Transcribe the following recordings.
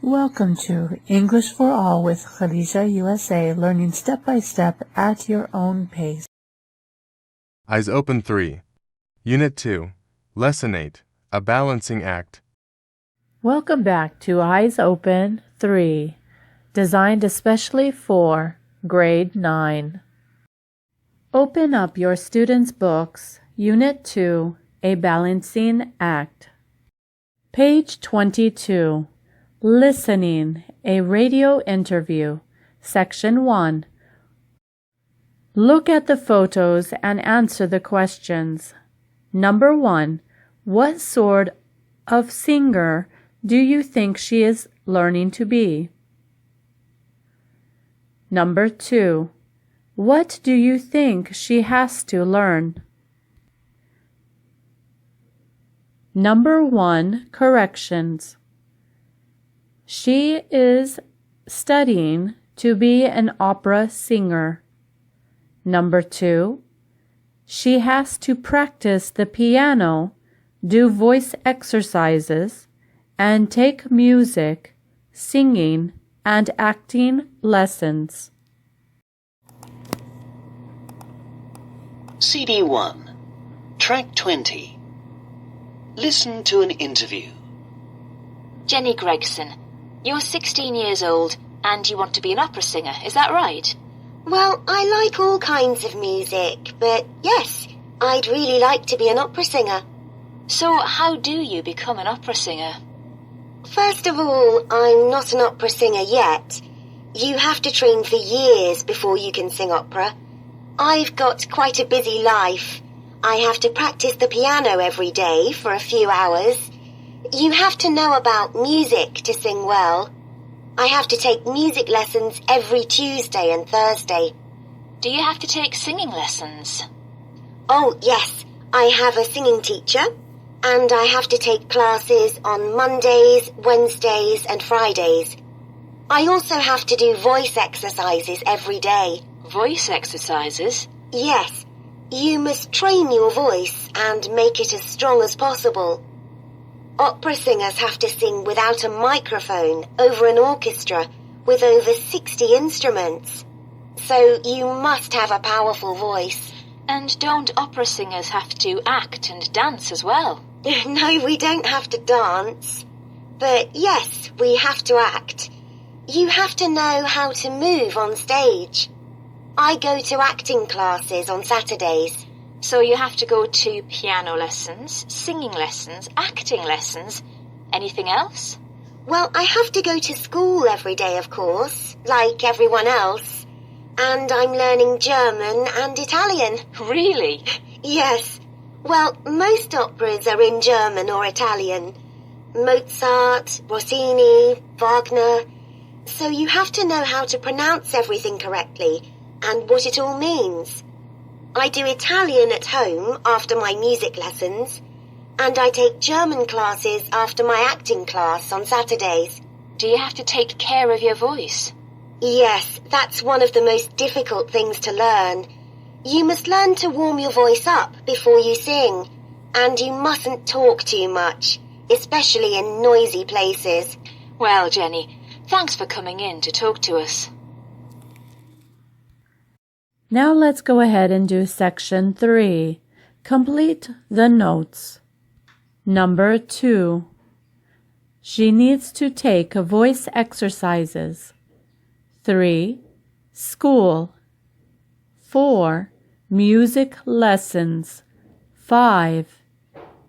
Welcome to English for All with Khadija USA, learning step by step at your own pace. Eyes Open 3, Unit 2, Lesson 8, A Balancing Act. Welcome back to Eyes Open 3, designed especially for Grade 9. Open up your students' books, Unit 2, A Balancing Act. Page 22. Listening, a radio interview, Section 1. Look at the photos and answer the questions. Number 1. What sort of singer do you think she is learning to be? Number 2. What do you think she has to learn? Number 1. Corrections. She is studying to be an opera singer. Number 2. She has to practice the piano, do voice exercises, and take music, singing, and acting lessons. CD 1, Track 20. Listen to an interview. Jenny Gregson, you're 16 years old and you want to be an opera singer, is that right? Well, I like all kinds of music, but yes, I'd really like to be an opera singer. So how do you become an opera singer? First of all, I'm not an opera singer yet. You have to train for years before you can sing opera. I've got quite a busy life. I have to practice the piano every day for a few hours. You have to know about music to sing well. I have to take music lessons every Tuesday and Thursday. Do you have to take singing lessons? Oh, yes. I have a singing teacher, and I have to take classes on Mondays, Wednesdays, and Fridays. I also have to do voice exercises every day. Voice exercises? Yes. You must train your voice and make it as strong as possible. Opera singers have to sing without a microphone over an orchestra with over 60 instruments. So you must have a powerful voice. And don't opera singers have to act and dance as well? No, we don't have to dance. But yes, we have to act. You have to know how to move on stage. I go to acting classes on Saturdays. So you have to go to piano lessons, singing lessons, acting lessons. Anything else? Well, I have to go to school every day, of course, like everyone else. And I'm learning German and Italian. Really? Yes. Well, most operas are in German or Italian. Mozart, Rossini, Wagner. So you have to know how to pronounce everything correctly and what it all means. I do Italian at home after my music lessons, and I take German classes after my acting class on Saturdays. Do you have to take care of your voice? Yes, that's one of the most difficult things to learn. You must learn to warm your voice up before you sing, and you mustn't talk too much, especially in noisy places. Well, Jenny, thanks for coming in to talk to us. Now let's go ahead and do Section 3. Complete the notes. Number 2. She needs to take voice exercises. 3. School. 4. Music lessons. 5.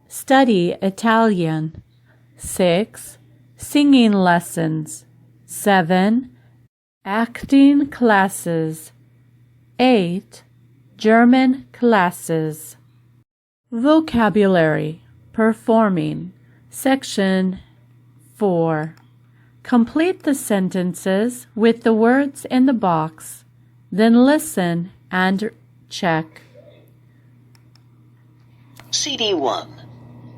Study Italian. 6. Singing lessons. 7. Acting classes. 8. German classes. Vocabulary. Performing. Section 4. Complete the sentences with the words in the box, then listen and check. CD 1,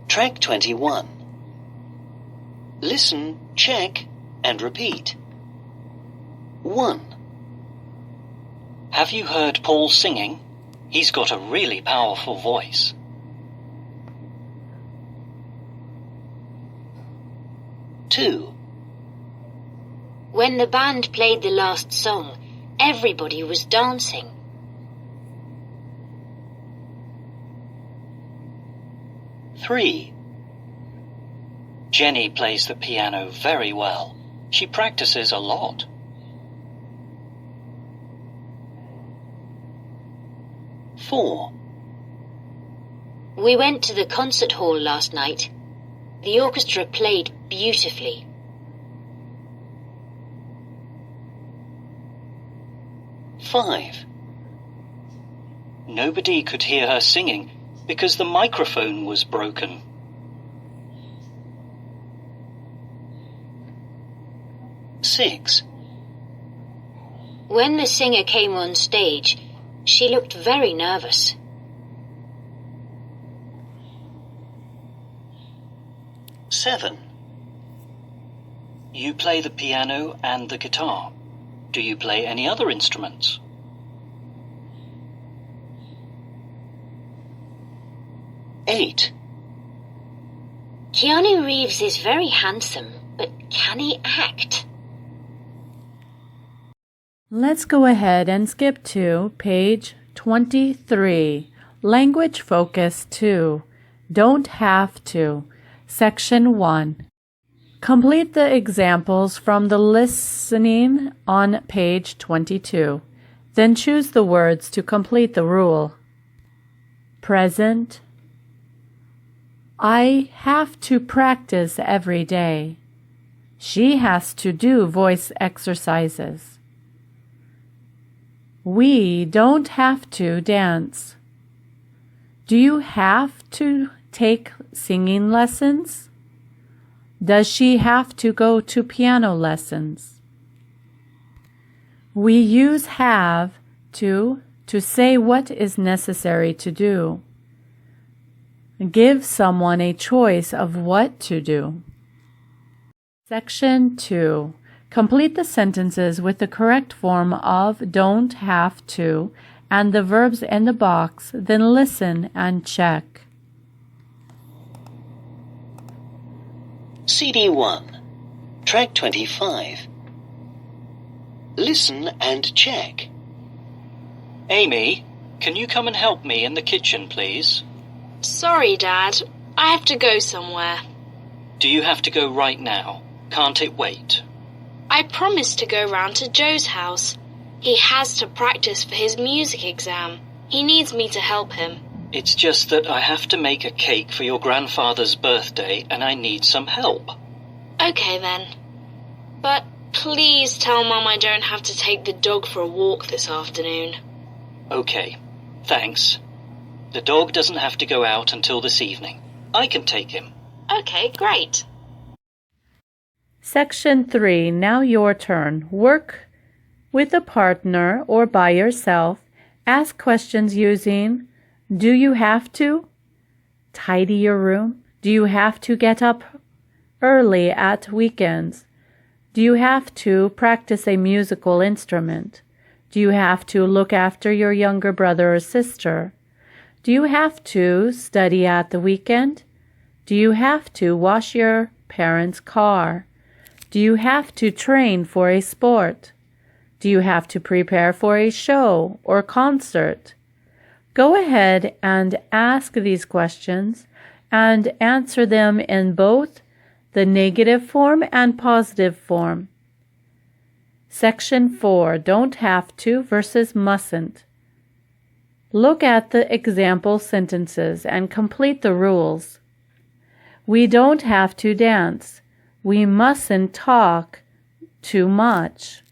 Track 21. Listen, check, and repeat. 1. Have you heard Paul singing? He's got a really powerful voice. 2. When the band played the last song, everybody was dancing. 3. Jenny plays the piano very well. She practices a lot. 4. We went to the concert hall last night. The orchestra played beautifully. 5. Nobody could hear her singing because the microphone was broken. 6. When the singer came on stage, she looked very nervous. 7. You play the piano and the guitar. Do you play any other instruments? 8. Keanu Reeves is very handsome, but can he act? Let's go ahead and skip to page 23. Language Focus 2. Don't have to. Section 1. Complete the examples from the listening on page 22. Then choose the words to complete the rule. Present. I have to practice every day. She has to do voice exercises. We don't have to dance. Do you have to take singing lessons? Does she have to go to piano lessons? We use have to say what is necessary to do. Give someone a choice of what to do. Section 2. Complete the sentences with the correct form of don't have to and the verbs in the box, then listen and check. CD 1, track 25. Listen and check. Amy, can you come and help me in the kitchen, please? Sorry, Dad. I have to go somewhere. Do you have to go right now? Can't it wait? I promised to go round to Joe's house. He has to practice for his music exam. He needs me to help him. It's just that I have to make a cake for your grandfather's birthday and I need some help. Okay then. But please tell Mum I don't have to take the dog for a walk this afternoon. Okay, thanks. The dog doesn't have to go out until this evening. I can take him. Okay, great. Section 3. Now your turn. Work with a partner or by yourself. Ask questions using do you have to tidy your room? Do you have to get up early at weekends? Do you have to practice a musical instrument? Do you have to look after your younger brother or sister? Do you have to study at the weekend? Do you have to wash your parents' car? Do you have to train for a sport? Do you have to prepare for a show or concert? Go ahead and ask these questions and answer them in both the negative form and positive form. Section 4. Don't have to versus mustn't. Look at the example sentences and complete the rules. We don't have to dance. We mustn't talk too much.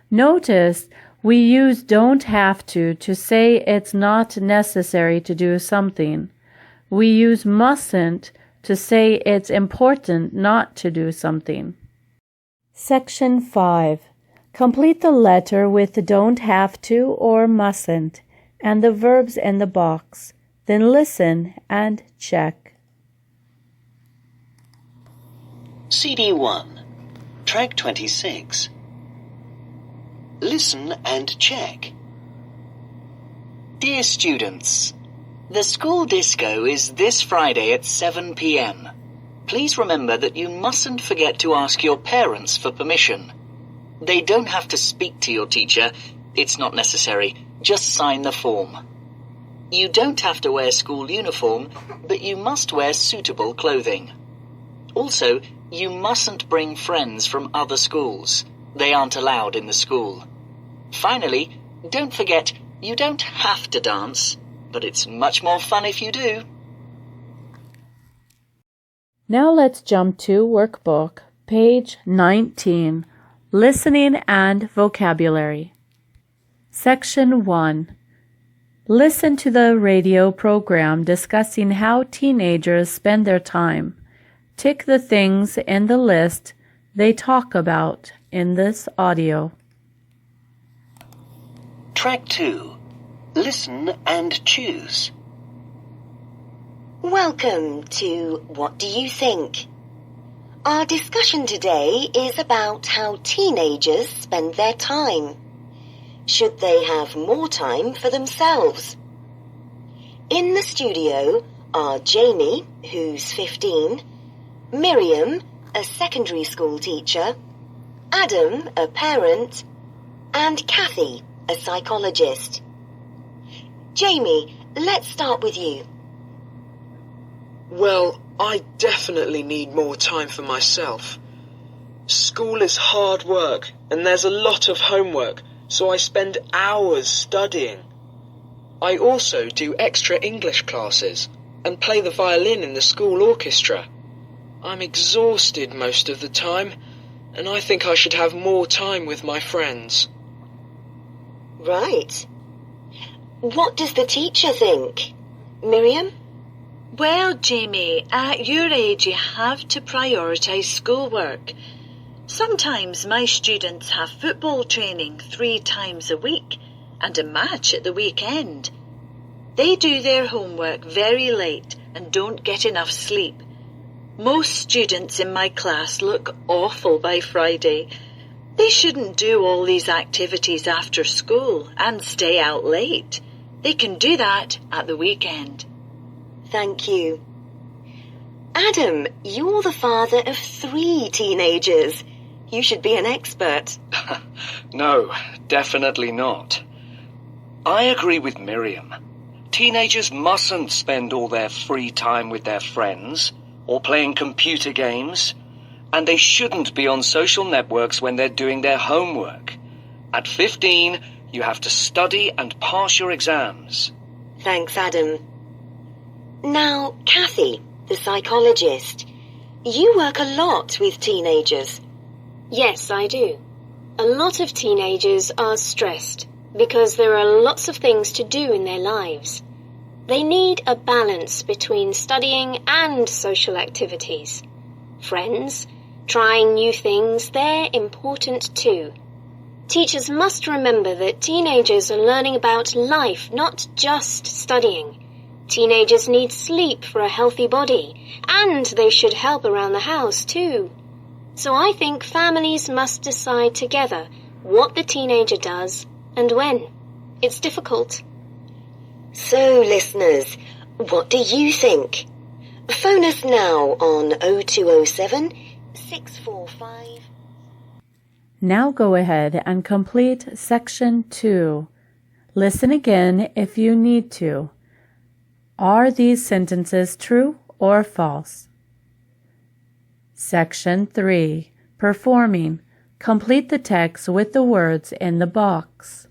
Notice we use don't have to say it's not necessary to do something. We use mustn't to say it's important not to do something. Section 5. Complete the letter with don't have to or mustn't and the verbs in the box. Then listen and check. CD 1, track 26. Listen and check. Dear students, the school disco is this Friday at 7 p.m. Please remember that you mustn't forget to ask your parents for permission. They don't have to speak to your teacher. It's not necessary. Just sign the form. You don't have to wear school uniform, but you must wear suitable clothing. Also, you mustn't bring friends from other schools. They aren't allowed in the school. Finally, don't forget, you don't have to dance, but it's much more fun if you do. Now let's jump to workbook, page 19, Listening and Vocabulary. Section 1. Listen to the radio program discussing how teenagers spend their time. Tick the things in the list they talk about in this audio. Track 2. Listen and choose. Welcome to What Do You Think? Our discussion today is about how teenagers spend their time. Should they have more time for themselves? In the studio are Jamie, who's 15, Miriam, a secondary school teacher, Adam, a parent, and Kathy, a psychologist. Jamie, let's start with you. Well, I definitely need more time for myself. School is hard work and there's a lot of homework, so I spend hours studying. I also do extra English classes and play the violin in the school orchestra. I'm exhausted most of the time, and I think I should have more time with my friends. Right. What does the teacher think? Miriam? Well, Jamie, at your age you have to prioritise schoolwork. Sometimes my students have football training 3 times a week and a match at the weekend. They do their homework very late and don't get enough sleep. Most students in my class look awful by Friday. They shouldn't do all these activities after school and stay out late. They can do that at the weekend. Thank you. Adam, you're the father of 3 teenagers. You should be an expert. No, definitely not. I agree with Miriam. Teenagers mustn't spend all their free time with their friends or playing computer games, and they shouldn't be on social networks when they're doing their homework. At 15, you have to study and pass your exams. Thanks, Adam. Now, Kathy, the psychologist, you work a lot with teenagers. Yes, I do. A lot of teenagers are stressed because there are lots of things to do in their lives. They need a balance between studying and social activities. Friends, trying new things, they're important too. Teachers must remember that teenagers are learning about life, not just studying. Teenagers need sleep for a healthy body, and they should help around the house too. So I think families must decide together what the teenager does and when. It's difficult. So, listeners, what do you think? Phone us now on 0207 645. Now go ahead and complete Section 2. Listen again if you need to. Are these sentences true or false? Section 3. Performing. Complete the text with the words in the box.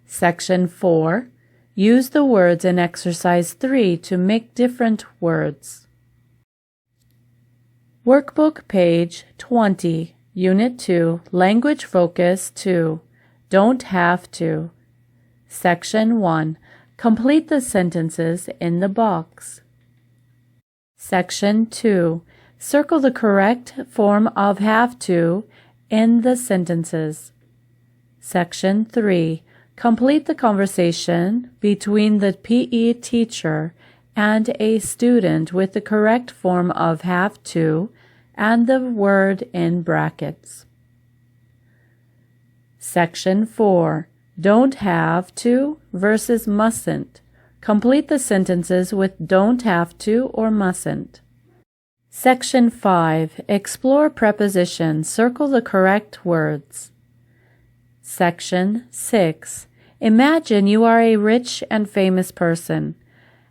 Section 4. Use the words in Exercise 3 to make different words. Workbook page 20, Unit 2, Language Focus 2. Don't have to. Section 1. Complete the sentences in the box. Section 2. Circle the correct form of have to in the sentences. Section 3. Complete the conversation between the PE teacher and a student with the correct form of have to and the word in brackets. Section 4. Don't have to versus mustn't. Complete the sentences with don't have to or mustn't. Section 5. Explore prepositions. Circle the correct words. Section 6. Imagine you are a rich and famous person.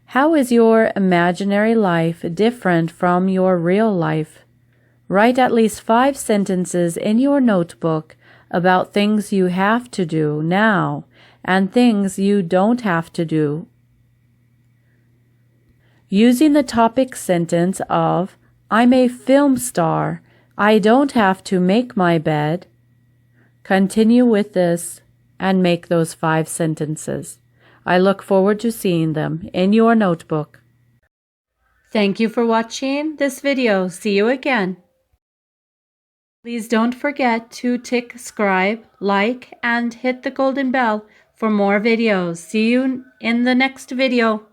How is your imaginary life different from your real life? Write at least 5 sentences in your notebook about things you have to do now and things you don't have to do. Using the topic sentence of, I'm a film star, I don't have to make my bed. Continue with this and make those 5 sentences. I look forward to seeing them in your notebook. Thank you for watching this video. See you again. Please don't forget to tick subscribe, like, and hit the golden bell for more videos. See you in the next video.